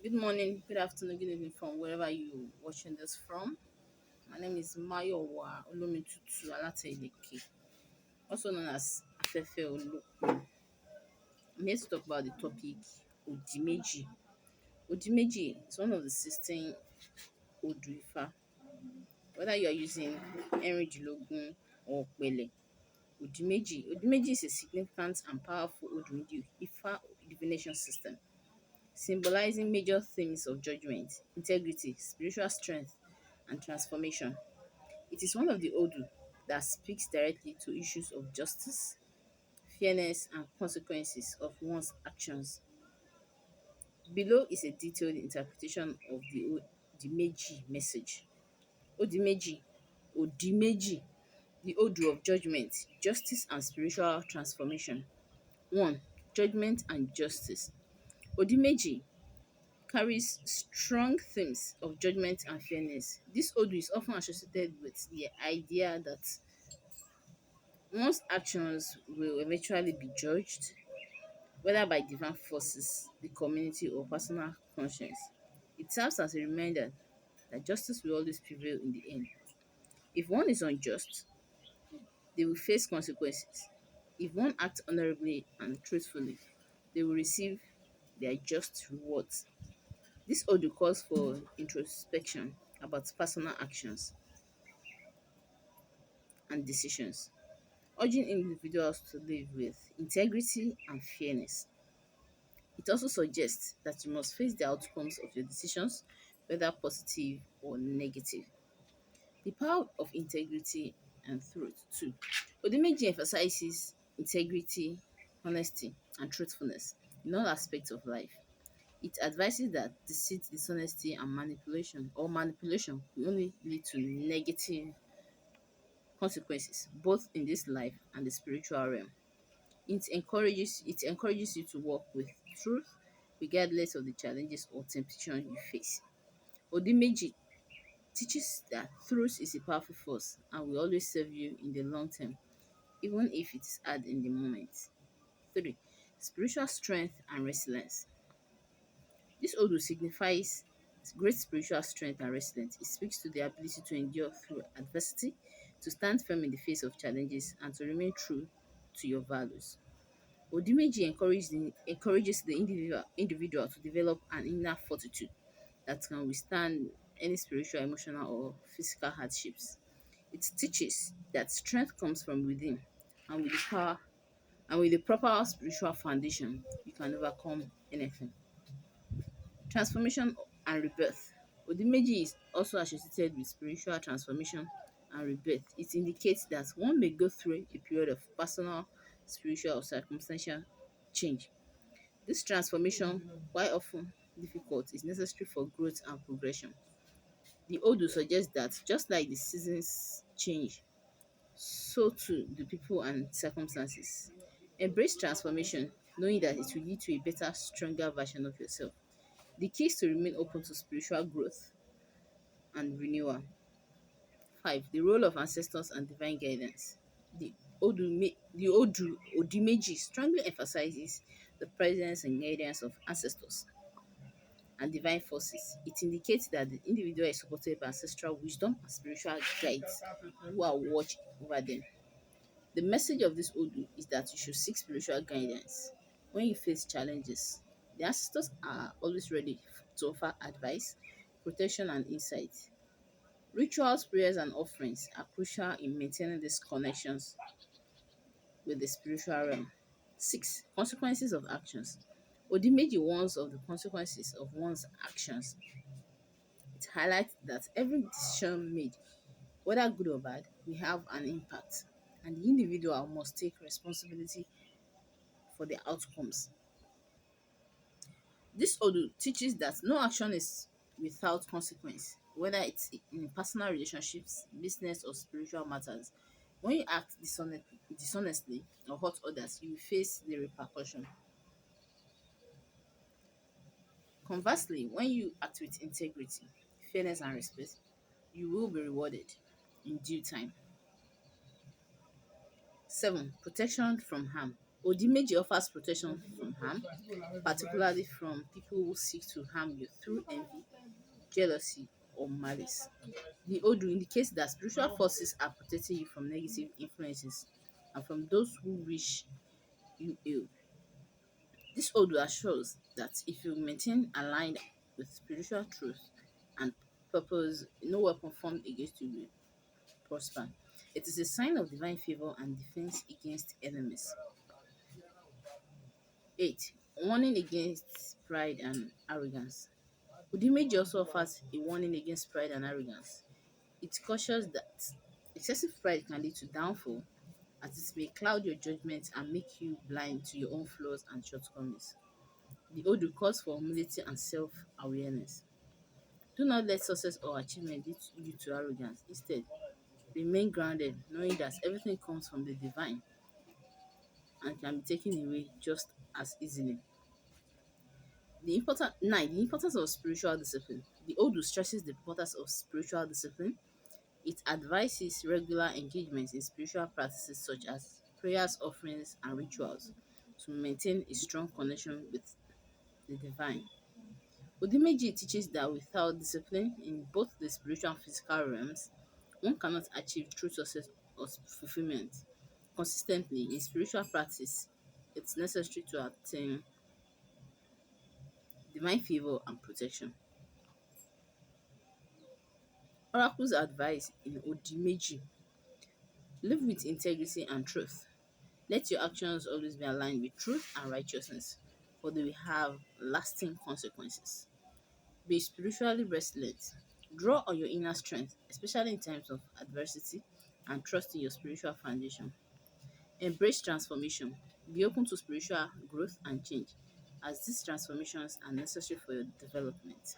Good morning, good afternoon, good evening from wherever you watching this from. My name is Mayowa Olumitutu Alateleke, also known as Afefe Olu. I'm here to talk about the topic Odi Meji. Odi Meji is one of the 16 Odu Ifa. Whether you are using Erindilogun or Pele, Odi Meji is a significant and powerful Odu Ifa divination system, symbolizing major themes of judgment, integrity, spiritual strength, and transformation. It is one of the Odu that speaks directly to issues of justice, fairness, and consequences of one's actions. Below is a detailed interpretation of the Odimeji message. Odimeji, Odimeji, the Odu of judgment, justice, and spiritual transformation. 1. Judgment and justice. Odimeji carries strong themes of judgment and fairness. This Odu is often associated with the idea that one's actions will eventually be judged, whether by divine forces, the community, or personal conscience. It serves as a reminder that justice will always prevail in the end. If one is unjust, they will face consequences. If one acts honorably and truthfully, they will receive their just rewards. This Odu calls for introspection about personal actions and decisions, urging individuals to live with integrity and fairness. It also suggests that you must face the outcomes of your decisions, whether positive or negative. The power of integrity and truth, too. Odimeji emphasizes integrity, honesty, and truthfulness in all aspects of life. It advises that deceit, dishonesty, and manipulation will only lead to negative consequences, both in this life and the spiritual realm. It encourages you to walk with truth regardless of the challenges or temptation you face. Odimeji teaches that truth is a powerful force and will always serve you in the long term, even if it is hard in the moment. 3. Spiritual strength and resilience. This Odu signifies great spiritual strength and resilience. It speaks to the ability to endure through adversity, to stand firm in the face of challenges, and to remain true to your values. Odimeji encourages the individual to develop an inner fortitude that can withstand any spiritual, emotional, or physical hardships. It teaches that strength comes from within, and with the power and with the proper spiritual foundation, you can overcome anything. Transformation and rebirth. Odimeji is also associated with spiritual transformation and rebirth. It indicates that one may go through a period of personal, spiritual, or circumstantial change. This transformation, while often difficult, is necessary for growth and progression. The Odu suggests that just like the seasons change, so too do people and circumstances. Embrace transformation, knowing that it will lead to a better, stronger version of yourself. The key is to remain open to spiritual growth and renewal. 5. The role of ancestors and divine guidance. The Odu Odimeji strongly emphasizes the presence and guidance of ancestors and divine forces. It indicates that the individual is supported by ancestral wisdom and spiritual guides who are watching over them. The message of this Odu is that you should seek spiritual guidance when you face challenges. The ancestors are always ready to offer advice, protection, and insight. Rituals, prayers, and offerings are crucial in maintaining these connections with the spiritual realm. 6. Consequences of actions. Odimeji warns of the consequences of one's actions. It highlights that every decision made, whether good or bad, will have an impact, and the individual must take responsibility for the outcomes. This Odu teaches that no action is without consequence, whether it's in personal relationships, business, or spiritual matters. When you act dishonestly or hurt others, you will face the repercussion. Conversely, when you act with integrity, fairness, and respect, you will be rewarded in due time. 7. Protection from harm. Odi Meji offers protection from harm, particularly from people who seek to harm you through envy, jealousy, or malice. The Odu indicates that spiritual forces are protecting you from negative influences and from those who wish you ill. This Odu assures that if you maintain aligned with spiritual truth and purpose, no weapon formed against you will prosper. It is a sign of divine favor and defense against enemies. 8. Warning against pride and arrogance. Udimeji also offers a warning against pride and arrogance. It cautions that excessive pride can lead to downfall, as it may cloud your judgment and make you blind to your own flaws and shortcomings. The Odu calls for humility and self awareness. Do not let success or achievement lead you to arrogance. Instead, remain grounded, knowing that everything comes from the divine and can be taken away just as easily. The importance of spiritual discipline. The Odu stresses the importance of spiritual discipline. It advises regular engagement in spiritual practices such as prayers, offerings, and rituals to maintain a strong connection with the divine. Odimeji teaches that without discipline in both the spiritual and physical realms, one cannot achieve true success or fulfillment. Consistently, in spiritual practice, it's necessary to attain divine favor and protection. Oracle's advice in Odimeji: live with integrity and truth. Let your actions always be aligned with truth and righteousness, for they will have lasting consequences. Be spiritually resilient. Draw on your inner strength, especially in times of adversity, and trust in your spiritual foundation. Embrace transformation. Be open to spiritual growth and change, as these transformations are necessary for your development.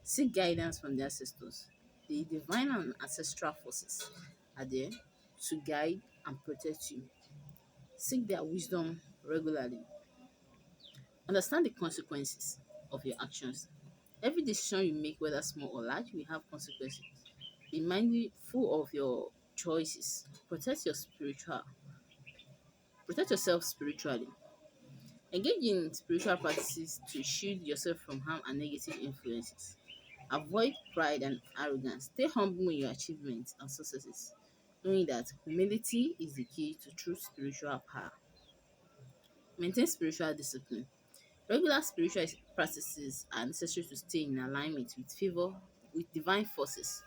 Seek guidance from the ancestors. The divine and ancestral forces are there to guide and protect you. Seek their wisdom regularly. Understand the consequences of your actions. Every decision you make, whether small or large, will have consequences. Be mindful of your choices. Protect yourself spiritually. Engage in spiritual practices to shield yourself from harm and negative influences. Avoid pride and arrogance. Stay humble in your achievements and successes, knowing that humility is the key to true spiritual power. Maintain spiritual discipline. Regular spiritual practices are necessary to stay in alignment with favor, with divine forces,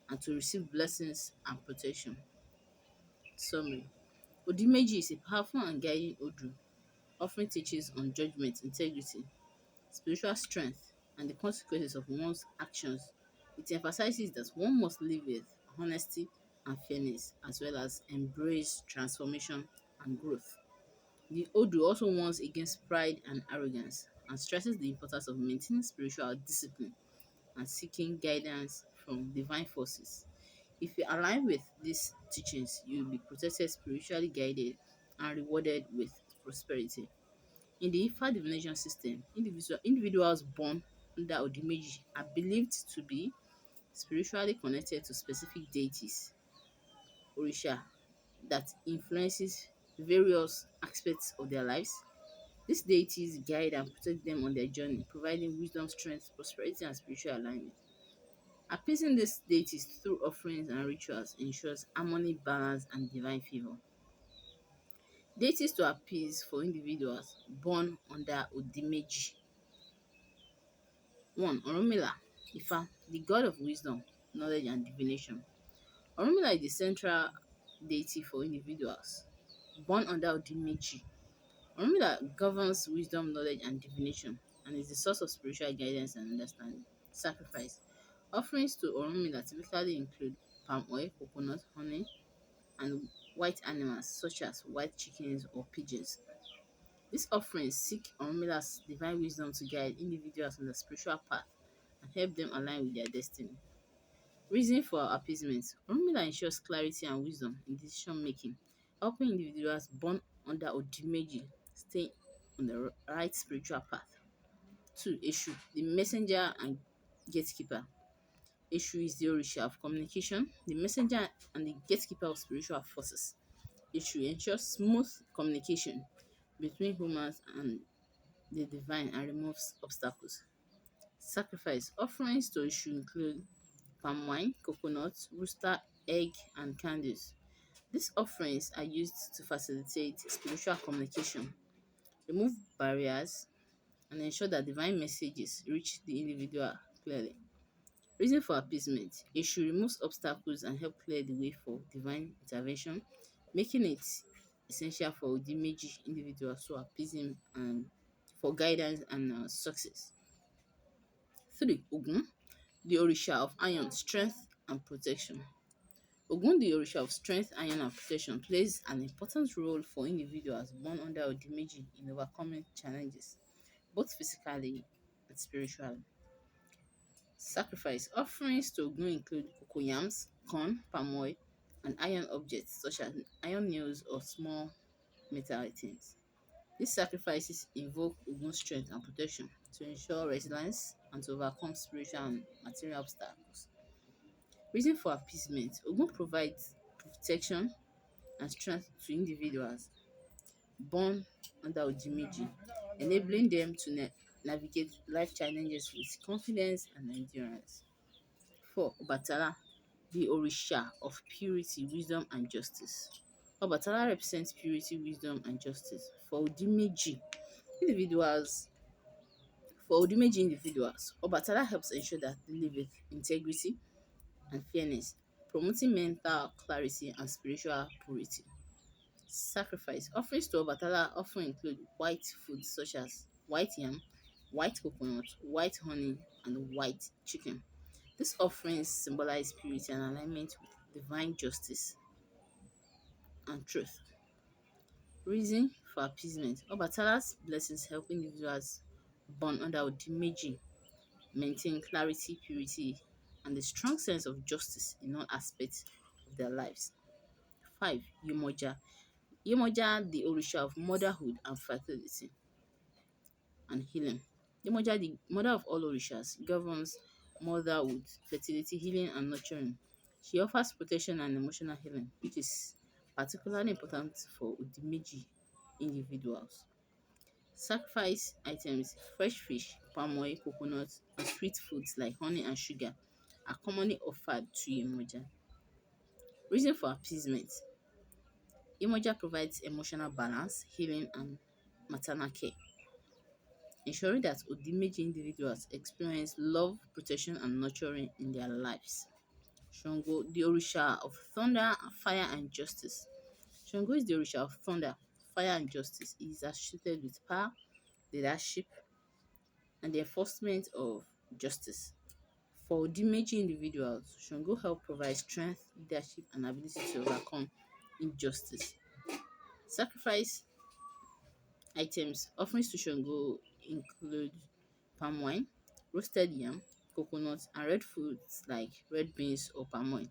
and to receive blessings and protection. Summary: Odimeji is a powerful and guiding Odu, offering teachings on judgment, integrity, spiritual strength, and the consequences of one's actions. It emphasizes that one must live with honesty and fairness, as well as embrace transformation and growth. The Odu also warns against pride and arrogance and stresses the importance of maintaining spiritual discipline and seeking guidance from divine forces. If you align with these teachings, you will be protected, spiritually guided, and rewarded with prosperity. In the Ifa divination system, individuals born under Odimeji are believed to be spiritually connected to specific deities, Orisha, that influences various aspects of their lives. These deities guide and protect them on their journey, providing wisdom, strength, prosperity, and spiritual alignment. Appeasing these deities through offerings and rituals ensures harmony, balance, and divine favor. Deities to appease for individuals born under Odimeji. 1. Orunmila, Ifa, the god of wisdom, knowledge, and divination. Orunmila is the central deity for individuals born under Odimeji. Orunmila governs wisdom, knowledge, and divination, and is the source of spiritual guidance and understanding. Sacrifice. Offerings to Orunmila typically include palm oil, coconut, honey, and white animals such as white chickens or pigeons. These offerings seek Orunmila's divine wisdom to guide individuals on the spiritual path and help them align with their destiny. Reason for appeasement. Orunmila ensures clarity and wisdom in decision making, helping individuals born under Odimeji stay on the right spiritual path. 2. Eshu, the messenger and gatekeeper. Eshu is the Orisha of communication, the messenger and the gatekeeper of spiritual forces. Eshu ensures smooth communication between humans and the divine and removes obstacles. Sacrifice offerings to Eshu include palm wine, coconut, rooster, egg, and candles. These offerings are used to facilitate spiritual communication, remove barriers, and ensure that divine messages reach the individual clearly. Reason for appeasement. It should remove obstacles and help clear the way for divine intervention, making it essential for the Meji individuals to appease him and for guidance and success. 3. Ogun, the Orisha of iron, strength and protection. Ogun, the Orisha of strength, iron and protection, plays an important role for individuals born under Odimeji in overcoming challenges, both physically and spiritually. Sacrifice offerings to Ogun include cocoyams, corn, palm oil, and iron objects such as iron nails or small metal items. These sacrifices invoke Ogun's strength and protection to ensure resilience and to overcome spiritual and material obstacles. Reason for appeasement. Ogun provides protection and strength to individuals born under Ojimiji, enabling them to navigate life challenges with confidence and endurance. 4. Obatala, the Orisha of purity, wisdom, and justice. Obatala represents purity, wisdom, and justice. Individuals, for Odimeji individuals, Obatala helps ensure that they live with integrity and fairness, promoting mental clarity and spiritual purity. Sacrifice offerings to Obatala often include white foods such as white yam, white coconut, white honey, and white chicken. These offerings symbolize purity and alignment with divine justice and truth. Reason for appeasement. Obatala's blessings help individuals born under Odimeji maintain clarity, purity, and a strong sense of justice in all aspects of their lives. 5. Yemoja. Yemoja, the Orisha of motherhood and fertility and healing. Yemoja, the mother of all Orishas, governs motherhood, fertility, healing, and nurturing. She offers protection and emotional healing, which is particularly important for Odimeji individuals. Sacrifice items, fresh fish, palm oil, coconut, and sweet foods like honey and sugar are commonly offered to Yemoja. Reason for appeasement. Yemoja provides emotional balance, healing, and maternal care, ensuring that Odimeji individuals experience love, protection, and nurturing in their lives. Shango, the Orisha of thunder, fire, and justice. Shango is the Orisha of thunder, fire, and justice. He is associated with power, leadership, and the enforcement of justice. For Odimeji individuals, Shango help provide strength, leadership, and ability to overcome injustice. Sacrifice items offerings to Shango include palm wine, roasted yam, coconut, and red foods like red beans or palm oil.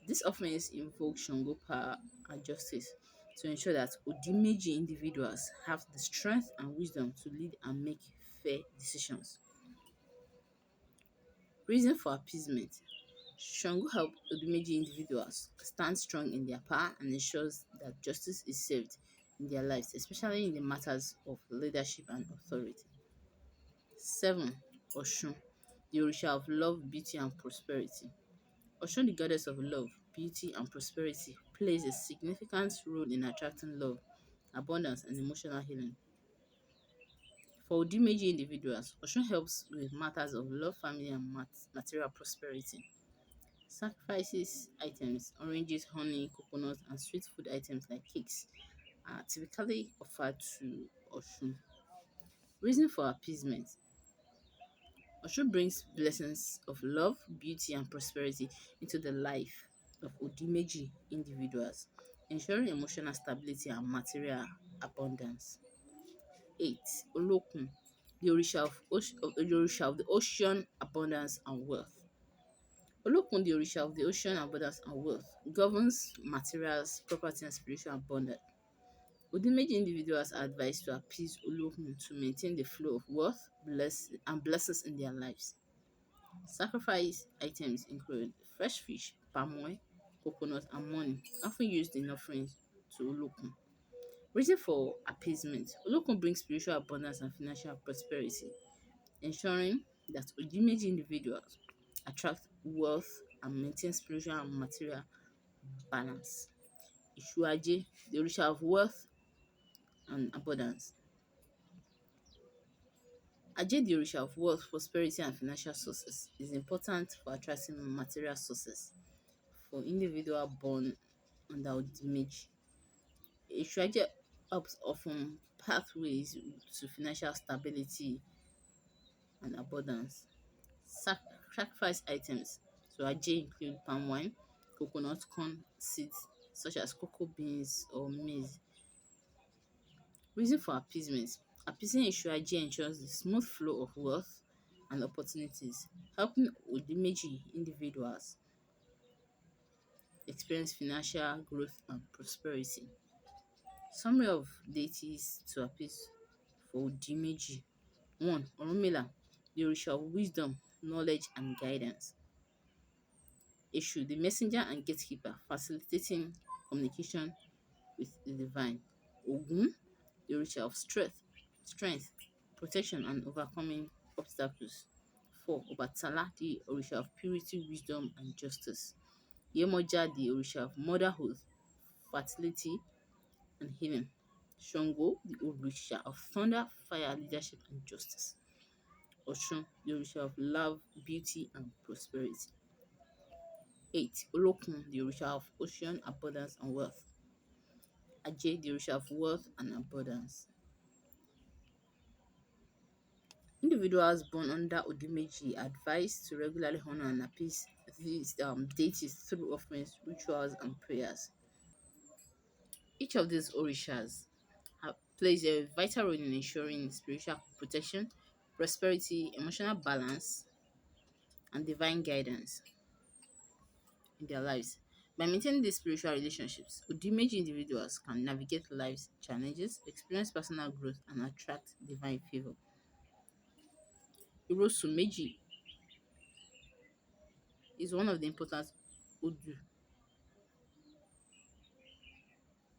These offerings invoke Shango power and justice to ensure that Odimeji individuals have the strength and wisdom to lead and make fair decisions. Reason for appeasement. Shango helps Odimeji individuals stand strong in their power and ensures that justice is served in their lives, especially in the matters of leadership and authority. 7. Oshun, the Orisha of love, beauty, and prosperity. Oshun, the goddess of love, beauty, and prosperity, plays a significant role in attracting love, abundance, and emotional healing. For Odimeji individuals, Oshun helps with matters of love, family, and material prosperity. Sacrifices items, oranges, honey, coconut, and sweet food items like cakes are typically offered to Oshun. Reason for appeasement. Oshun brings blessings of love, beauty, and prosperity into the life of Odimeji individuals, ensuring emotional stability and material abundance. 8. Olokun, the Orisha of the ocean, abundance, and wealth. Olokun, the Orisha of the ocean, abundance, and wealth, governs materials, property, and spiritual abundance. Odimeji individuals are advised to appease Olokun to maintain the flow of wealth, and blessings in their lives. Sacrifice items include fresh fish, palm oil, coconut, and money, often used in offerings to Olokun. Reason for appeasement. Olokun brings spiritual abundance and financial prosperity, ensuring that Odimeji individuals attract wealth and maintain spiritual and material balance. Ishuaje, the Orisha of wealth and abundance. Aje, the Orisha of wealth, prosperity, and financial sources, is important for attracting material sources for individual born under Odimeji. Ishuaje helps often pathways to financial stability and abundance. Sacrifice items. So Aje include palm wine, coconut, corn seeds such as cocoa beans or maize. Reason for appeasement. Appeasing Ishuaje ensures the smooth flow of wealth and opportunities, helping Odimeji individuals experience financial growth and prosperity. Summary of deities to appease for Odimeji. 1. Orunmila, the Orisha of wisdom, knowledge, and guidance. Eshu, the messenger and gatekeeper, facilitating communication with the divine. Ogun, the Orisha of strength, protection, and overcoming obstacles. 4. Obatala, the Orisha of purity, wisdom, and justice. Yemoja, the Orisha of motherhood, fertility, and healing. Shango, the Orisha of thunder, fire, leadership, and justice. Oshun, the Orisha of love, beauty, and prosperity. 8. Olokun, the Orisha of ocean, abundance, and wealth. Aje, the Orisha of wealth and abundance. Individuals born under Odimeji are advised to regularly honor and appease these deities through offerings, rituals, and prayers. Each of these orishas plays a vital role in ensuring spiritual protection, prosperity, emotional balance, and divine guidance in their lives. By maintaining these spiritual relationships, Odimeji individuals can navigate life's challenges, experience personal growth, and attract divine favor. Irosu Meji is one of the important Odu